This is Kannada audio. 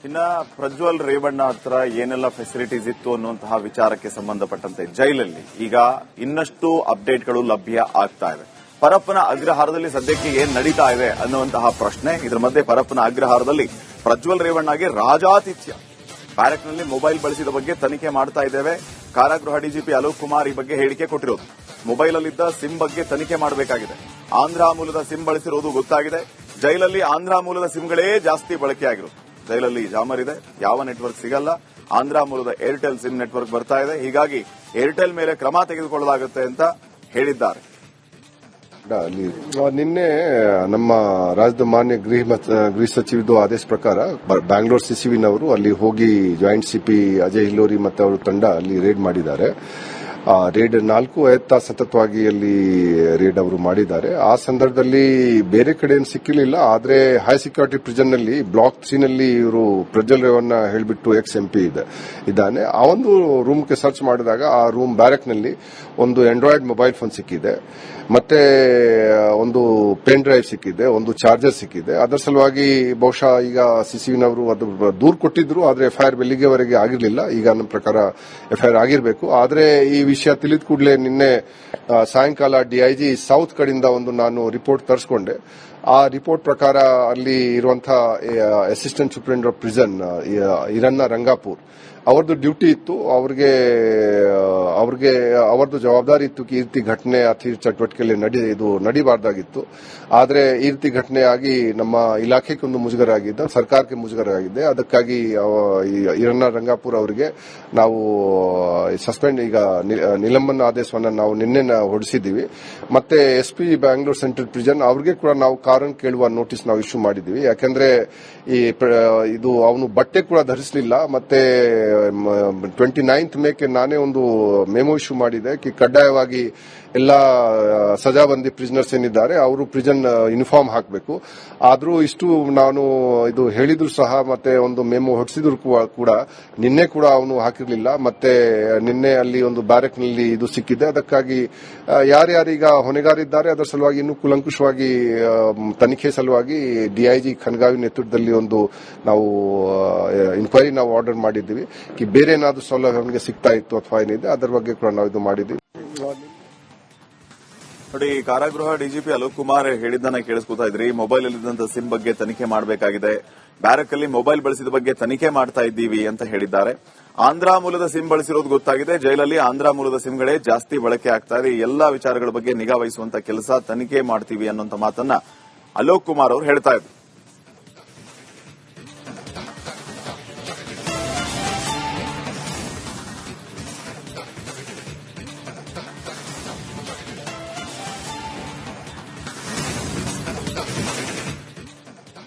ಇನ್ನ ಪ್ರಜ್ವಲ್ ರೇವಣ್ಣ ಹತ್ರ ಏನೆಲ್ಲ ಫೆಸಿಲಿಟೀಸ್ ಇತ್ತು ಅನ್ನುವಂತಹ ವಿಚಾರಕ್ಕೆ ಸಂಬಂಧಪಟ್ಟಂತೆ ಜೈಲಲ್ಲಿ ಈಗ ಇನ್ನಷ್ಟು ಅಪ್ಡೇಟ್ಗಳು ಲಭ್ಯ ಆಗ್ತಾ ಇದೆ. ಪರಪ್ಪನ ಅಗ್ರಹಾರದಲ್ಲಿ ಸದ್ಯಕ್ಕೆ ಏನ್ ನಡೀತಾ ಇದೆ ಅನ್ನುವಂತಹ ಪ್ರಶ್ನೆ. ಇದರ ಮಧ್ಯೆ ಪರಪ್ಪನ ಅಗ್ರಹಾರದಲ್ಲಿ ಪ್ರಜ್ವಲ್ ರೇವಣ್ಣಗೆ ರಾಜಾತಿಥ್ಯ. ಬ್ಯಾರಕ್ನಲ್ಲಿ ಮೊಬೈಲ್ ಬಳಸಿದ ಬಗ್ಗೆ ತನಿಖೆ ಮಾಡ್ತಾ ಇದ್ದೇವೆ. ಕಾರಾಗೃಹ ಡಿಜಿಪಿ ಅಲೋಕ್ ಕುಮಾರ್ ಈ ಬಗ್ಗೆ ಹೇಳಿಕೆ ಕೊಟ್ಟಿರೋದು. ಮೊಬೈಲಲ್ಲಿದ್ದ ಸಿಮ್ ಬಗ್ಗೆ ತನಿಖೆ ಮಾಡಬೇಕಾಗಿದೆ. ಆಂಧ್ರ ಮೂಲದ ಸಿಮ್ ಬಳಸಿರೋದು ಗೊತ್ತಾಗಿದೆ. ಜೈಲಲ್ಲಿ ಆಂಧ್ರ ಮೂಲದ ಸಿಮ್ಗಳೇ ಜಾಸ್ತಿ ಬಳಕೆಯಾಗಿರೋದು. ಜೈಲಲ್ಲಿ ಜಾಮರ್ ಇದೆ, ಯಾವ ನೆಟ್ವರ್ಕ್ ಸಿಗಲ್ಲ. ಆಂಧ್ರ ಮೂಲದ ಏರ್ಟೆಲ್ ಸಿಮ್ ನೆಟ್ವರ್ಕ್ ಬರ್ತಾ ಇದೆ. ಹೀಗಾಗಿ ಏರ್ಟೆಲ್ ಮೇಲೆ ಕ್ರಮ ತೆಗೆದುಕೊಳ್ಳಲಾಗುತ್ತೆ ಅಂತ ಹೇಳಿದ್ದಾರೆ. ನಿನ್ನೆ ನಮ್ಮ ರಾಜ್ಯದ ಮಾನ್ಯ ಗೃಹ ಸಚಿವದ ಆದೇಶ ಪ್ರಕಾರ ಬ್ಯಾಂಗ್ಳೂರ್ ಸಿಸಿವಿನವರು ಅಲ್ಲಿ ಹೋಗಿ ಜಾಯಿಂಟ್ ಸಿಪಿ ಅಜಯ್ ಹಿಲ್ಲೋರಿ ಮತ್ತು ಅವರ ತಂಡ ಅಲ್ಲಿ ರೇಡ್ ಮಾಡಿದ್ದಾರೆ. ರೇಡ್ 4 ತಾಸು ಸತತವಾಗಿ ಅಲ್ಲಿ ರೇಡ್ ಅವರು ಮಾಡಿದ್ದಾರೆ. ಆ ಸಂದರ್ಭದಲ್ಲಿ ಬೇರೆ ಕಡೆ ಏನು ಸಿಕ್ಕಿರಲಿಲ್ಲ. ಆದರೆ ಹೈ ಸೆಕ್ಯೂರಿಟಿ ಪ್ರಿಸನ್ ನಲ್ಲಿ ಬ್ಲಾಕ್ 3 ನಲ್ಲಿ ಇವರು ಪ್ರಜ್ವಲ್ ರೇವಣ್ಣ ಹೇಳಿಬಿಟ್ಟು ಎಕ್ಸ್ ಎಂಪಿ ಇದ್ದಾನೆ. ಆ ಒಂದು ರೂಮ್ಗೆ ಸರ್ಚ್ ಮಾಡಿದಾಗ ಆ ರೂಮ್ ಬ್ಯಾರಕ್ ನಲ್ಲಿ ಒಂದು ಆಂಡ್ರಾಯ್ಡ್ ಮೊಬೈಲ್ ಫೋನ್ ಸಿಕ್ಕಿದೆ, ಮತ್ತೆ ಒಂದು ಪೆನ್ ಡ್ರೈವ್ ಸಿಕ್ಕಿದೆ, ಒಂದು ಚಾರ್ಜರ್ ಸಿಕ್ಕಿದೆ. ಅದರ ಸಲುವಾಗಿ ಬಹುಶಃ ಈಗ ಸಿಸಿವಿನವರು ಅದು ದೂರು ಕೊಟ್ಟಿದ್ರು. ಆದರೆ ಎಫ್ಐಆರ್ ಬೆಳಿಗ್ಗೆವರೆಗೆ ಆಗಿರಲಿಲ್ಲ. ಈಗ ನಮ್ಮ ಪ್ರಕಾರ ಎಫ್ಐಆರ್ ಆಗಿರಬೇಕು. ಆದರೆ ಈ ವಿಷಯ ತಿಳಿದ ಕೂಡಲೇ ನಿನ್ನೆ ಸಾಯಂಕಾಲ ಡಿಐಜಿ ಸೌತ್ ಕಡೆಯಿಂದ ಒಂದು ನಾನು ರಿಪೋರ್ಟ್ ತರಿಸಿಕೊಂಡೆ. ಆ ರಿಪೋರ್ಟ್ ಪ್ರಕಾರ ಅಲ್ಲಿ ಇರುವಂತಹ assistant superintendent of prison Hiranna Rangapur ಅವರದ್ದು ಡ್ಯೂಟಿ ಇತ್ತು. ಅವರದ್ದು ಜವಾಬ್ದಾರಿ ಇತ್ತು ಈ ರೀತಿ ಘಟನೆ ಅಥವಾ ಚಟುವಟಿಕೆಯಲ್ಲಿ ನಡೀಬಾರ್ದಾಗಿತ್ತು. ಆದರೆ ಈ ರೀತಿ ಘಟನೆ ಆಗಿ ನಮ್ಮ ಇಲಾಖೆಗೆ ಒಂದು ಮುಜುಗರ ಆಗಿದೆ, ಸರ್ಕಾರಕ್ಕೆ ಮುಜುಗರ ಆಗಿದೆ. ಅದಕ್ಕಾಗಿ ಹಿರಣ್ಣ ರಂಗಾಪುರ್ ಅವರಿಗೆ ನಾವು ಸಸ್ಪೆಂಡ್ ಈಗ ನಿಲಂಬನ ಆದೇಶವನ್ನು ನಾವು ನಿನ್ನೆ ಹೊರಡಿಸಿದ್ದೀವಿ. ಮತ್ತೆ ಎಸ್ಪಿ ಬ್ಯಾಂಗ್ಳೂರ್ ಸೆಂಟ್ರಲ್ ಪ್ರಿಸನ್ ಅವರಿಗೆ ಕೂಡ ನಾವು ಕಾರಣ ಕೇಳುವ ನೋಟಿಸ್ ನಾವು ಇಶ್ಯೂ ಮಾಡಿದ್ದೀವಿ. ಯಾಕೆಂದ್ರೆ ಇದು ಅವನು ಬಟ್ಟೆ ಕೂಡ ಧರಿಸಲಿಲ್ಲ. ಮತ್ತೆ 29th ಮೇಗೆ ನಾನೇ ಒಂದು ಮೆಮೊ ಇಶ್ಯೂ ಮಾಡಿದೆ ಕಡ್ಡಾಯವಾಗಿ ಎಲ್ಲ ಸಜಾಬಂದಿ ಪ್ರಿಸನರ್ಸ್ ಏನಿದ್ದಾರೆ ಅವರು ಪ್ರಿಸನ್ ಯೂನಿಫಾರ್ಮ್ ಹಾಕಬೇಕು. ಆದರೂ ಇಷ್ಟು ನಾನು ಇದು ಹೇಳಿದ್ರು ಸಹ ಮತ್ತೆ ಒಂದು ಮೆಮೊ ಹೊರಡಿಸಿದ್ರು ಕೂಡ ನಿನ್ನೆ ಕೂಡ ಅವನು ಹಾಕಿರಲಿಲ್ಲ. ಮತ್ತೆ ನಿನ್ನೆ ಅಲ್ಲಿ ಒಂದು ಬ್ಯಾರಕ್ನಲ್ಲಿ ಇದು ಸಿಕ್ಕಿದೆ. ಅದಕ್ಕಾಗಿ ಯಾರ್ಯಾರೀಗ ಹೊಣೆಗಾರಿದ್ದಾರೆ ಅದರ ಸಲುವಾಗಿ ಇನ್ನೂ ಕೂಲಂಕುಷವಾಗಿ ತನಿಖೆ ಸಲುವಾಗಿ ಡಿಐಜಿ ಖನ್ಗಾವಿ ನೇತೃತ್ವದಲ್ಲಿ ಒಂದು ನಾವು ಇನ್ಕ್ವೈರಿ ನಾವು ಆರ್ಡರ್ ಮಾಡಿದ್ದೀವಿ. ಬೇರೆ ಏನಾದರೂ ಸೌಲಭ್ಯ ನಮಗೆ ಸಿಗ್ತಾ ಇತ್ತು ಅಥವಾ ಏನಿದೆ ಅದರ ಬಗ್ಗೆ ಕೂಡ ನಾವು ಇದು ಮಾಡಿದ್ದೀವಿ. ನೋಡಿ, ಕಾರಾಗೃಹ ಡಿಜಿಪಿ ಅಲೋಕ್ ಕುಮಾರ್ ಹೇಳಿದ್ದನ್ನ ಕೇಳಿಸ್ಕೊತಾ ಇದ್ರಿ. ಮೊಬೈಲ್ ಅಲ್ಲಿದ್ದಂತ ಸಿಮ್ ಬಗ್ಗೆ ತನಿಖೆ ಮಾಡಬೇಕಾಗಿದೆ. ಬ್ಯಾರಕ್ ಅಲ್ಲಿ ಮೊಬೈಲ್ ಬಳಸಿದ ಬಗ್ಗೆ ತನಿಖೆ ಮಾಡ್ತಾ ಇದ್ದೀವಿ ಅಂತ ಹೇಳಿದ್ದಾರೆ. ಆಂಧ್ರ ಮೂಲದ ಸಿಮ್ ಬಳಸಿರೋದು ಗೊತ್ತಾಗಿದೆ. ಜೈಲಲ್ಲಿ ಆಂಧ್ರ ಮೂಲದ ಸಿಮ್ಗಳೇ ಜಾಸ್ತಿ ಬಳಕೆ ಆಗ್ತಾ ಇದೆ. ಈ ಎಲ್ಲಾ ವಿಚಾರಗಳ ಬಗ್ಗೆ ನಿಗಾ ವಹಿಸುವಂತ ಕೆಲಸ ತನಿಖೆ ಮಾಡ್ತೀವಿ ಅನ್ನುವಂತ ಮಾತನ್ನ ಅಲೋಕ್ ಕುಮಾರ್ ಅವರು ಹೇಳ್ತಾ ಇದ್ರು.